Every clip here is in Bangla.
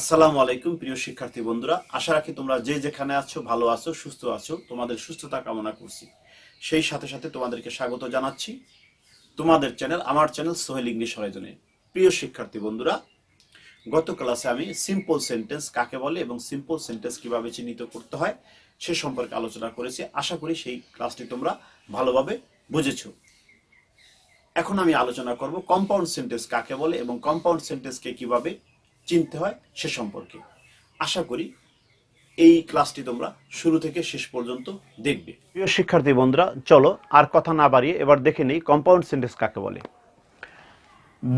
আসসালামু আলাইকুম প্রিয় শিক্ষার্থী বন্ধুরা, আশা রাখি তোমরা যে যেখানে আছো ভালো আছো, সুস্থ আছো। তোমাদের সুস্থতা কামনা করছি। সেই সাথে সাথে তোমাদেরকে স্বাগত জানাচ্ছি তোমাদের চ্যানেল, আমার চ্যানেল সোহেল ইংলিশ হরাইজনে। প্রিয় শিক্ষার্থী বন্ধুরা, গত ক্লাসে আমি সিম্পল সেন্টেন্স কাকে বলে এবং সিম্পল সেন্টেন্স কিভাবে চিহ্নিত করতে হয় সে সম্পর্কে আলোচনা করেছি। আশা করি সেই ক্লাসটি তোমরা ভালোভাবে বুঝেছো। এখন আমি আলোচনা করব কম্পাউন্ড সেন্টেন্স কাকে বলে এবং কম্পাউন্ড সেন্টেন্সকে কিভাবে চিনতে হয় সে সম্পর্কে। আশা করি এই ক্লাসটি তোমরা শুরু থেকে শেষ পর্যন্ত দেখবে। প্রিয় শিক্ষার্থী বন্ধুরা, চলো আর কথা না বাড়িয়ে এবার দেখে নেই কম্পাউন্ড সেন্টেন্স কাকে বলে।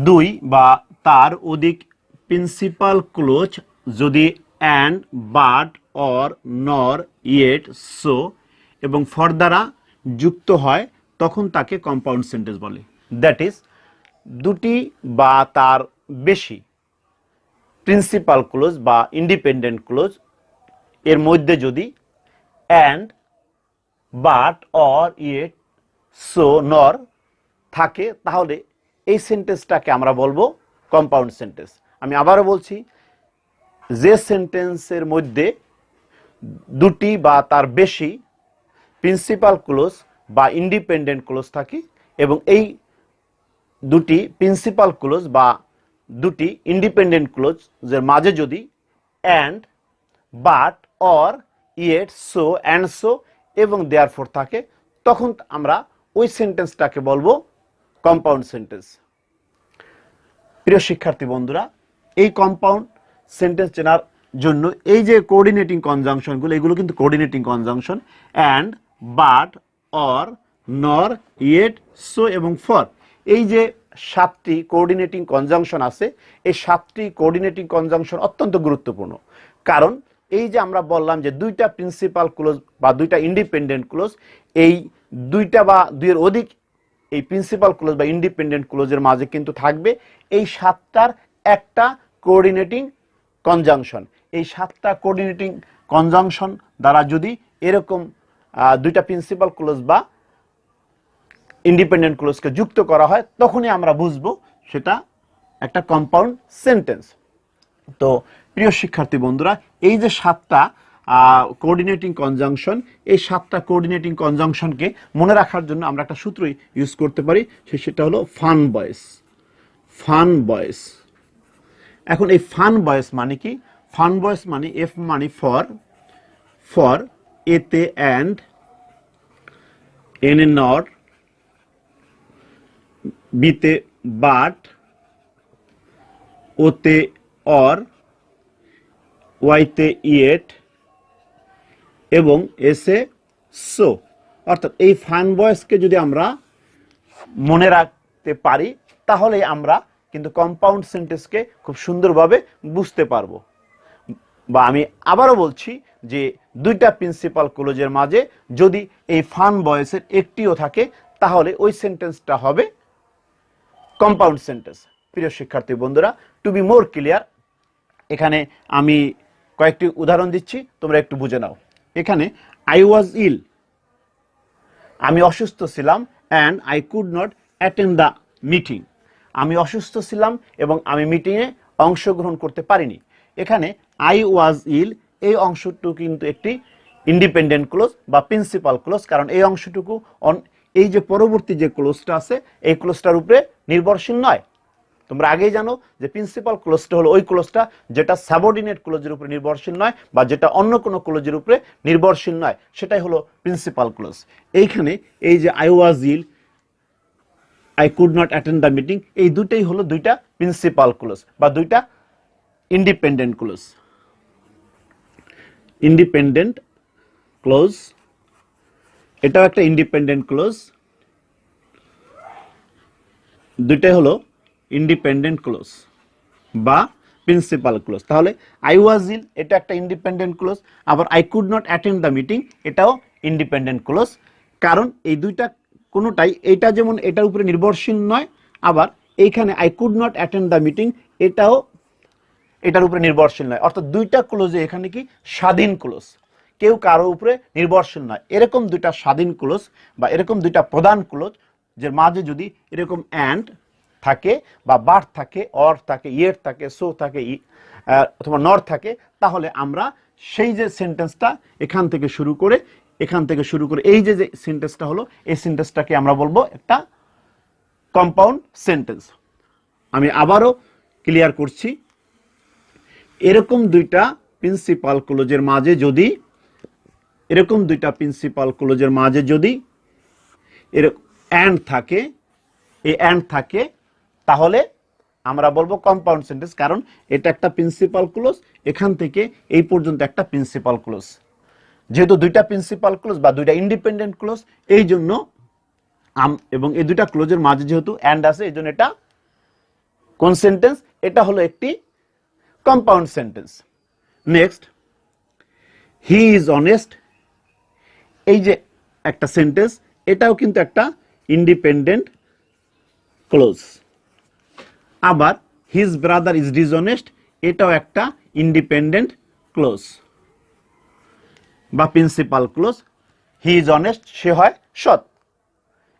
দুই বা তার অধিক প্রিন্সিপাল ক্লোজ যদি অ্যান্ড, বাট, অর, নর, ইয়েট, সো এবং ফর দ্বারা যুক্ত হয় তখন তাকে কম্পাউন্ড সেন্টেন্স বলে। দ্যাট ইজ, দুটি বা তার বেশি প্রিন্সিপাল ক্লোজ বা ইন্ডিপেন্ডেন্ট ক্লোজ এর মধ্যে যদি and, but, or, yet, so, নর থাকে তাহলে এই সেন্টেন্সটাকে আমরা বলবো কম্পাউন্ড সেন্টেন্স। আমি আবারও বলছি, যে সেন্টেন্সের মধ্যে দুটি বা তার বেশি প্রিন্সিপাল ক্লোজ বা ইন্ডিপেন্ডেন্ট ক্লোজ থাকে এবং এই দুটি প্রিন্সিপাল ক্লোজ বা দুটি ইন্ডিপেন্ডেন্ট ক্লোজের মাঝে যদি and, but, or, yet, so, and so এবং দেয়ারফর থাকে তখন আমরা ওই সেন্টেন্সটাকে বলবো কম্পাউন্ড সেন্টেন্স। প্রিয় শিক্ষার্থী বন্ধুরা, এই কম্পাউন্ড সেন্টেন্স চেনার জন্য এই যে কোঅর্ডিনেটিং কনজাংশনগুলো, এগুলো কিন্তু coordinating conjunction. And, but, or, নর, ইয়েট, সো এবং ফর, এই যে সাতটি কোঅর্ডিনেটিং কনজাংশন আছে, এই সাতটি কোঅর্ডিনেটিং কনজাংশন অত্যন্ত গুরুত্বপূর্ণ। কারণ এই যে আমরা বললাম যে দুইটা প্রিন্সিপাল ক্লোজ বা দুইটা ইন্ডিপেন্ডেন্ট ক্লোজ, এই দুইটা বা দুইয়ের অধিক এই প্রিন্সিপাল ক্লোজ বা ইন্ডিপেন্ডেন্ট ক্লোজের মাঝে কিন্তু থাকবে এই সাতটার একটা কোঅর্ডিনেটিং কনজাংশন। এই সাতটা কোঅর্ডিনেটিং কনজাংশন দ্বারা যদি এরকম দুইটা প্রিন্সিপাল ক্লোজ বা ইন্ডিপেন্ডেন্ট ক্লোজকে যুক্ত করা হয় তখনই আমরা বুঝবো সেটা একটা কম্পাউন্ড সেন্টেন্স। তো প্রিয় শিক্ষার্থী বন্ধুরা, এই যে সাতটা কোঅর্ডিনেটিং কনজাংশন, এই সাতটা কোঅর্ডিনেটিং কনজাংশনকে মনে রাখার জন্য আমরা একটা সূত্র ইউজ করতে পারি, সেটা হলো ফান বয়েস। ফান বয়েস। এখন এই ফান বয়েস মানে কি? ফান বয়েস মানে এফ মানে ফর, ফর এতে অ্যান্ড, এন এ নট, বিতে বাট, ওতে অর, ওয়াইতে ইয়েট এবং এসে সো। অর্থাৎ এই ফান বয়েসকে যদি আমরা মনে রাখতে পারি তাহলে আমরা কিন্তু কম্পাউন্ড সেন্টেন্সকে খুব সুন্দরভাবে বুঝতে পারবো। বা আমি আবারও বলছি যে দুইটা প্রিন্সিপাল ক্লোজের মাঝে যদি এই ফান বয়েসের একটিও থাকে তাহলে ওই সেন্টেন্সটা হবে কম্পাউন্ড সেন্টেন্স। প্রিয় শিক্ষার্থী বন্ধুরা, টু বি মোর ক্লিয়ার, এখানে আমি কয়েকটি উদাহরণ দিচ্ছি, তোমরা একটু বুঝে নাও। এখানে আই ওয়াজ ইল, আমি অসুস্থ ছিলাম, and I could not attend the meeting, আমি অসুস্থ ছিলাম এবং আমি মিটিংয়ে অংশগ্রহণ করতে পারিনি। এখানে আই ওয়াজ ইল এই অংশটুকু কিন্তু একটি ইন্ডিপেন্ডেন্ট ক্লোজ বা প্রিন্সিপাল ক্লোজ, কারণ এই অংশটুকু এই যে পরবর্তী যে ক্লোজটা আছে এই ক্লোজটার উপরে নির্ভরশীল নয়। তোমরা আগেই জানো যে প্রিন্সিপাল ক্লোজটা হলো ওই ক্লোজটা যেটা সাবঅর্ডিনেট ক্লোজের উপরে নির্ভরশীল নয় বা যেটা অন্য কোনো ক্লোজের উপরে নির্ভরশীল নয়, সেটাই হলো প্রিন্সিপাল ক্লোজ। এইখানে এই যে I was ill, I could not attend the meeting, এই দুইটাই হলো দুইটা প্রিন্সিপাল ক্লোজ বা দুইটা ইন্ডিপেন্ডেন্ট ক্লোজ। ইন্ডিপেন্ডেন্ট ক্লোজ, এটাও একটা ইন্ডিপেন্ডেন্ট ক্লোজ, দুইটাই হলো ইন্ডিপেন্ডেন্ট ক্লোজ বা প্রিন্সিপাল ক্লোজ। তাহলে আই ওয়াজ ইল এটা একটা ইন্ডিপেন্ডেন্ট ক্লোজ, আবার I could not attend the meeting এটাও ইন্ডিপেন্ডেন্ট ক্লোজ। কারণ এই দুইটা কোনোটাই, এটা যেমন এটার উপরে নির্ভরশীল নয়, আবার এইখানে I could not attend the meeting এটাও এটার উপরে নির্ভরশীল নয়। অর্থাৎ দুইটা ক্লোজে এখানে কি স্বাধীন ক্লোজ, কেউ কারো উপরে নির্ভরশীল নয়। এরকম দুইটা স্বাধীন ক্লোজ বা এরকম দুইটা প্রধান ক্লোজ যে মাঝে যদি এরকম অ্যান্ড, থাকে বা বাট থাকে, অর থাকে, ইয়ের থাকে, সো থাকে, অথবা নর থাকে, তাহলে আমরা সেই যে সেন্টেন্সটা এখান থেকে শুরু করে এই যে সেন্টেন্সটা হলো, এই সেন্টেন্সটাকে আমরা বলবো একটা কম্পাউন্ড সেন্টেন্স। আমি আবারও ক্লিয়ার করছি, এরকম দুইটা প্রিন্সিপাল ক্লোজের মাঝে যদি অ্যান্ড থাকে, এই অ্যান্ড থাকে, তাহলে আমরা বলবো কম্পাউন্ড সেন্টেন্স, কারণ এটা একটা প্রিন্সিপাল ক্লোজ, এখান থেকে এই পর্যন্ত একটা প্রিন্সিপাল ক্লোজ। যেহেতু দুইটা প্রিন্সিপাল ক্লোজ বা দুইটা ইন্ডিপেন্ডেন্ট ক্লোজ, এই জন্য এবং এই দুইটা ক্লোজের মাঝে যেহেতু অ্যান্ড আছে, এই জন্য এটা কোন সেন্টেন্স? এটা হলো একটি compound sentence. Next, he is honest, এই যে একটা সেন্টেন্স, এটাও কিন্তু একটা ইন্ডিপেন্ডেন্ট ক্লোজ। আবার হিজ ব্রাদার ইজ ডিসঅনেস্ট, এটাও একটা ইন্ডিপেন্ডেন্ট ক্লোজ বা principal clause. He is honest, সে হয় সৎ।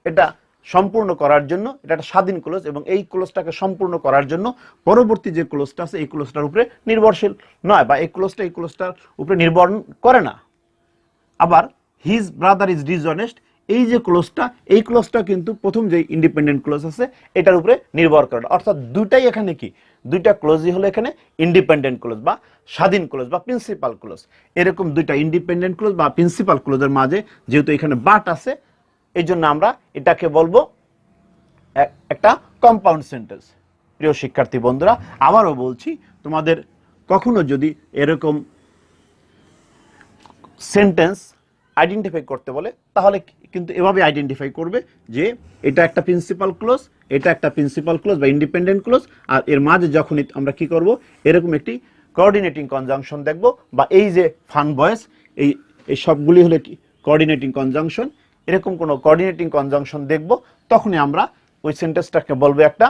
এটা সম্পূর্ণ করার জন্য এটা একটা স্বাধীন ক্লোজ, এবং এই ক্লোজটাকে সম্পূর্ণ করার জন্য পরবর্তী যে ক্লোজটা আছে এই ক্লোজটার উপরে নির্ভরশীল নয়, বা এই ক্লোজটার উপরে নির্ভর করে না। আবার হিজ ব্রাদার ইজ ডিসঅনেস্ট, এই যে ক্লোজটা, এই ক্লোজটা কিন্তু প্রথম যে ইন্ডিপেন্ডেন্ট ক্লোজ আছে এটার উপরে নির্ভর করে না। অর্থাৎ দুইটাই এখানে কি, দুইটা ক্লোজই হলো এখানে ইন্ডিপেন্ডেন্ট ক্লোজ বা স্বাধীন ক্লোজ বা প্রিন্সিপাল ক্লোজ। এরকম দুইটা ইন্ডিপেন্ডেন্ট ক্লোজ বা প্রিন্সিপাল ক্লোজের মাঝে যেহেতু এখানে বাট আছে, এই জন্য আমরা এটাকে বলবো একটা কম্পাউন্ড সেন্টেন্স। প্রিয় শিক্ষার্থী বন্ধুরা, আবারও বলছি, তোমাদের কখনো যদি এরকম সেন্টেন্স আইডেন্টিফাই করতে বলে, তাহলে কিন্তু এভাবে আইডেন্টিফাই করবে যে এটা একটা প্রিন্সিপাল ক্লোজ, এটা একটা প্রিন্সিপাল ক্লোজ বা ইন্ডিপেন্ডেন্ট ক্লোজ, আর এর মাঝে যখনই আমরা কি করব, এরকম একটি কোঅর্ডিনেটিং কনজাংশন দেখব, বা এই যে ফান ভয়েস, এই সবগুলি হলো কি কোঅর্ডিনেটিং কনজাংশন। এরকম কোনো কোঅর্ডিনেটিং কনজাংশন দেখব, তখনই আমরা ওই সেন্টেন্সটাকে বলবো একটা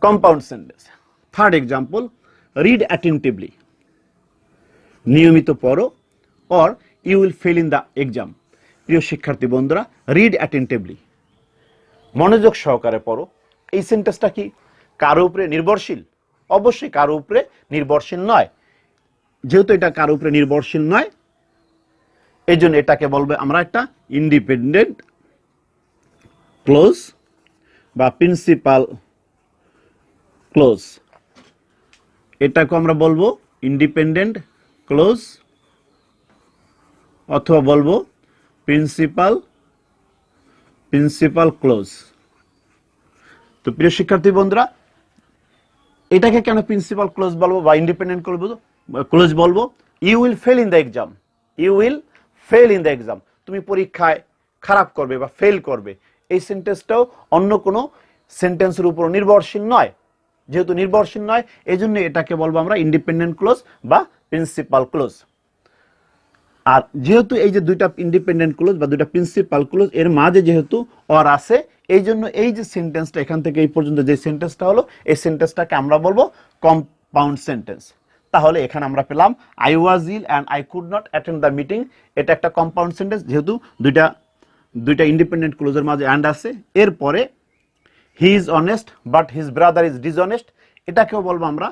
compound sentence. Third example, read attentively, নিয়মিত পড়ো, or you will fail in the exam. প্রিয় শিক্ষার্থী বন্ধুরা, রিড অ্যাটেন্টিভলি, মনোযোগ সহকারে পড়ো, এই সেন্টেন্সটা কি কারো উপরে নির্ভরশীল? অবশ্যই কারো উপরে নির্ভরশীল নয়। যেহেতু এটা কারো উপরে নির্ভরশীল নয়, এই জন্য এটাকে বলবে আমরা একটা ইন্ডিপেন্ডেন্ট ক্লোজ বা প্রিন্সিপাল ক্লোজ। এটাকে আমরা বলবো ইন্ডিপেন্ডেন্ট ক্লোজ অথবা বলবো প্রিন্সিপাল ক্লোজ। তো প্রিয় শিক্ষার্থী বন্ধুরা, এটাকে কেন প্রিন্সিপাল ক্লোজ বলবো বা ইন্ডিপেন্ডেন্ট ক্লোজ বলবো? You will fail in the exam, you will fail in the exam, তুমি পরীক্ষায় খারাপ করবে বা ফেল করবে। এই সেন্টেন্সটাও অন্য কোনো সেন্টেন্সের উপর নির্ভরশীল নয়। যেহেতু নির্ভরশীল নয়, এই জন্য এটাকে বলবো আমরা ইন্ডিপেন্ডেন্ট ক্লোজ বা প্রিন্সিপাল ক্লোজ। আর যেহেতু এই যে দুইটা ইন্ডিপেন্ডেন্ট ক্লোজ বা দুইটা প্রিন্সিপাল ক্লোজ, এর মাঝে যেহেতু অর আছে, এই জন্য এই যে সেন্টেন্সটা এখান থেকে এই পর্যন্ত যে সেন্টেন্সটা হলো, এই সেন্টেন্সটাকে আমরা বলবো কম্পাউন্ড সেন্টেন্স। তাহলে এখানে আমরা পেলাম I was ill and I could not attend the meeting, এটা একটা কম্পাউন্ড সেন্টেন্স, যেহেতু দুইটা ইন্ডিপেন্ডেন্ট ক্লোজের মাঝে অ্যান্ড আছে। এরপরে he is honest but his brother is dishonest, এটাকেও বলবো আমরা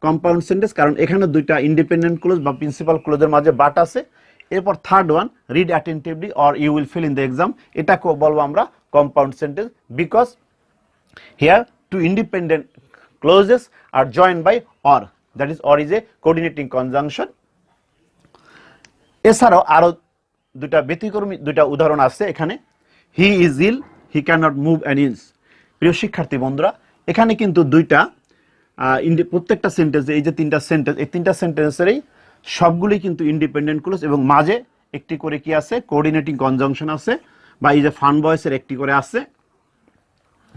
কম্পাউন্ড সেন্টেন্স, কারণ এখানে দুইটা ইন্ডিপেন্ডেন্ট ক্লোজ বা প্রিন্সিপাল ক্লোজের মাঝে বাট আছে। এরপর third one, read attentively or you will fail in the exam, এটাকেও বলবো আমরা compound sentence, because here two independent clauses are joined by or, that is or is a coordinating conjunction. এছাড়াও আরো দুইটা ব্যতিক্রমী দুইটা উদাহরণ আছে এখানে। He is ill, he can not move an inch. প্রিয় শিক্ষার্থী বন্ধুরা, এখানে কিন্তু দুইটা প্রত্যেকটা সেন্টেন্সে এই যে তিনটা সেন্টেন্স, এই তিনটা সেন্টেন্সেরই সবগুলি কিন্তু ইন্ডিপেন্ডেন্ট ক্লোজ, এবং মাঝে একটি করে কি আছে, কোঅর্ডিনেটিং কনজাংশন আছে, বা এই যে ফান ভয়েসের একটি করে আছে।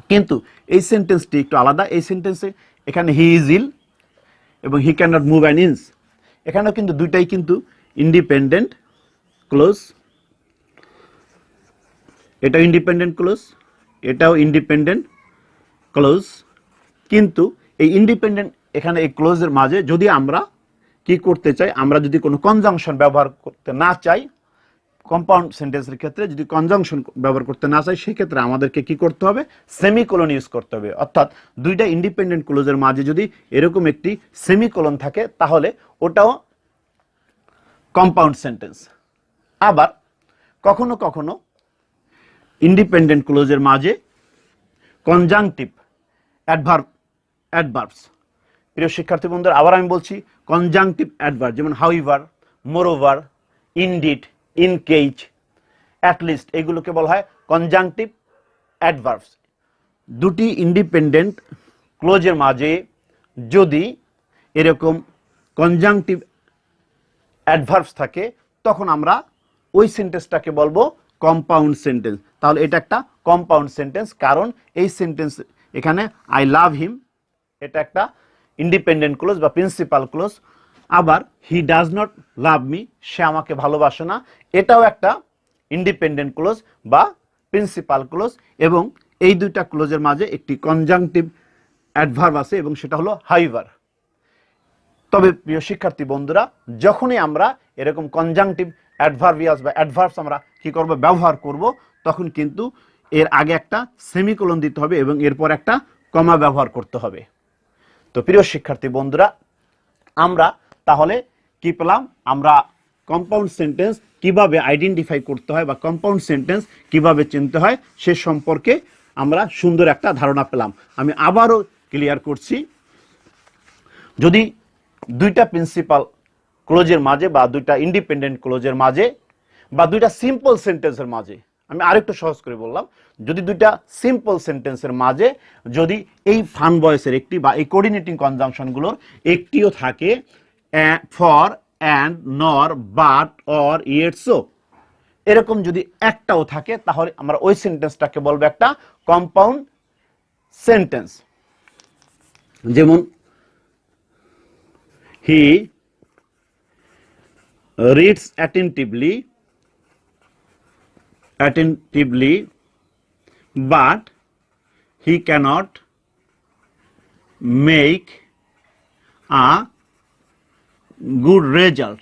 কিন্তু এই সেন্টেন্সটি একটু আলাদা। এই সেন্টেন্সে এখানে হি ইজ ইল এবং হি can not move an inch, এখানেও কিন্তু দুইটাই কিন্তু ইন্ডিপেন্ডেন্ট ক্লোজ। এটাও ইন্ডিপেন্ডেন্ট ক্লোজ, এটাও ইন্ডিপেন্ডেন্ট ক্লোজ। কিন্তু এই ইন্ডিপেন্ডেন্ট এখানে এই ক্লোজের মাঝে যদি আমরা কি করতে চাই, আমরা যদি কোনো কনজাংশন ব্যবহার করতে না চাই, কম্পাউন্ড সেন্টেন্সের ক্ষেত্রে যদি কনজাংশন ব্যবহার করতে না চাই সেক্ষেত্রে আমাদেরকে কি করতে হবে, সেমিকোলন ইউজ করতে হবে। অর্থাৎ দুইটা ইন্ডিপেন্ডেন্ট ক্লোজের মাঝে যদি এরকম একটি সেমিকোলন থাকে তাহলে ওটাও কম্পাউন্ড সেন্টেন্স। আবার কখনো কখনো ইন্ডিপেন্ডেন্ট ক্লোজের মাঝে কনজাংটিভ অ্যাডভার্বস। প্রিয় শিক্ষার্থী বন্ধুরা, আবার আমি বলছি কনজাংটিভ অ্যাডভার্ব, যেমন however, moreover, indeed, in cage, at least, এগুলোকে বলা হয় কনজাংটিভ অ্যাডভার্বস। দুটি ইন্ডিপেন্ডেন্ট ক্লোজের মাঝে যদি এরকম কনজাংটিভ অ্যাডভার্বস থাকে তখন আমরা ওই সেন্টেন্সটাকে বলবো কম্পাউন্ড সেন্টেন্স। তাহলে এটা একটা কম্পাউন্ড সেন্টেন্স, কারণ এই সেন্টেন্স এখানে আই লাভ হিম এটা একটা ইন্ডিপেন্ডেন্ট ক্লোজ বা প্রিন্সিপাল ক্লোজ। আবার he does not love me, সে আমাকে ভালোবাসে না, এটাও একটা ইন্ডিপেন্ডেন্ট ক্লোজ বা প্রিন্সিপাল ক্লোজ। এবং এই দুইটা ক্লোজের মাঝে একটি কনজাংটিভ অ্যাডভার্ব আছে এবং সেটা হলো হাউএভার। তবে প্রিয় শিক্ষার্থী বন্ধুরা, যখনই আমরা এরকম কনজাংটিভ অ্যাডভার্বিয়ালস বা অ্যাডভার্বস আমরা কি করব, ব্যবহার করব, তখন কিন্তু এর আগে একটা সেমিকোলন দিতে হবে এবং এরপর একটা কমা ব্যবহার করতে হবে। তো প্রিয় শিক্ষার্থী বন্ধুরা, আমরা তাহলে কি পেলাম, আমরা কম্পাউন্ড সেন্টেন্স কিভাবে আইডেন্টিফাই করতে হয় বা কম্পাউন্ড সেন্টেন্স কিভাবে চিনতে হয় সে সম্পর্কে আমরা সুন্দর একটা ধারণা পেলাম। আমি আবারও ক্লিয়ার করছি, যদি দুইটা প্রিন্সিপাল ক্লোজের মাঝে বা দুইটা ইন্ডিপেন্ডেন্ট ক্লোজের মাঝে বা দুইটা সিম্পল সেন্টেন্সের মাঝে, আমি আরেকটু সহজ করে বললাম, যদি দুইটা সিম্পল সেন্টেন্সের মাঝে যদি এই ফান ভয়েসের একটি বা এই কোঅর্ডিনেটিং কনজাংশনগুলোর একটিও থাকে, ফর, অ্যান্ড, নর, বাট, অর, ইয়েট, সো, এরকম যদি একটাও থাকে তাহলে আমরা ওই সেন্টেন্সটাকে বলবো একটা কম্পাউন্ড সেন্টেন্স। যেমন হি reads attentively, but he cannot make a good result.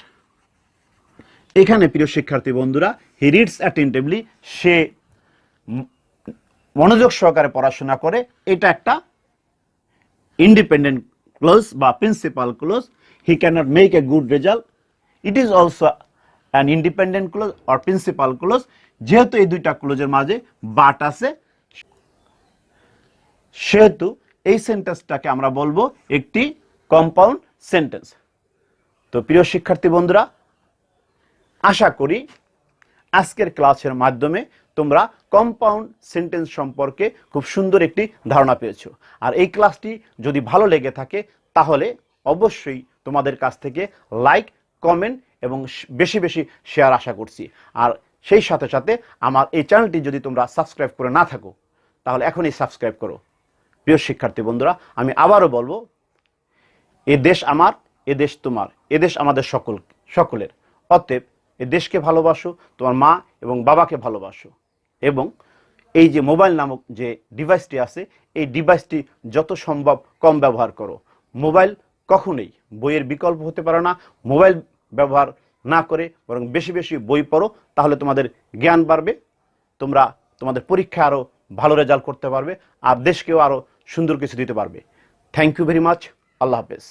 এখানে প্রিয় শিক্ষার্থী বন্ধুরা, হি রিডস অ্যাটেন্টিভলি, সে মনোযোগ সহকারে পড়াশোনা করে, এটা একটা ইন্ডিপেন্ডেন্ট ক্লোজ বা principal clause. He cannot make a good result, it is also an independent clause or principal clause. যেহেতু এই দুইটা ক্লোজের মাঝে বাট আছে, সেহেতু এই সেন্টেন্সটাকে আমরা বলবো একটি কম্পাউন্ড সেন্টেন্স। তো প্রিয় শিক্ষার্থী বন্ধুরা, আশা করি আজকের ক্লাসের মাধ্যমে তোমরা কম্পাউন্ড সেন্টেন্স সম্পর্কে খুব সুন্দর একটি ধারণা পেয়েছো। আর এই ক্লাসটি যদি ভালো লেগে থাকে তাহলে অবশ্যই তোমাদের কাছ থেকে লাইক, কমেন্ট এবং বেশি বেশি শেয়ার আশা করছি। আর সেই সাথে সাথে আমার এই চ্যানেলটি যদি তোমরা সাবস্ক্রাইব করে না থাকো তাহলে এখনই সাবস্ক্রাইব করো। প্রিয় শিক্ষার্থী বন্ধুরা, আমি আবারও বলবো, এ দেশ আমার, এ দেশ তোমার, এ দেশ আমাদের সকলের। অতএব এ দেশকে ভালোবাসো, তোমার মা এবং বাবাকে ভালোবাসো, এবং এই যে মোবাইল নামক যে ডিভাইসটি আছে এই ডিভাইসটি যত সম্ভব কম ব্যবহার করো। মোবাইল কখনোই বইয়ের বিকল্প হতে পারে না। মোবাইল ব্যবহার না করে বরং বেশি বেশি বই পড়ো, তাহলে তোমাদের জ্ঞান বাড়বে, তোমরা তোমাদের পরীক্ষা আরও ভালো রেজাল্ট করতে পারবে, আর দেশকেও আরও সুন্দর কিছু দিতে পারবে। Thank you very much. আল্লাহ হাফেজ।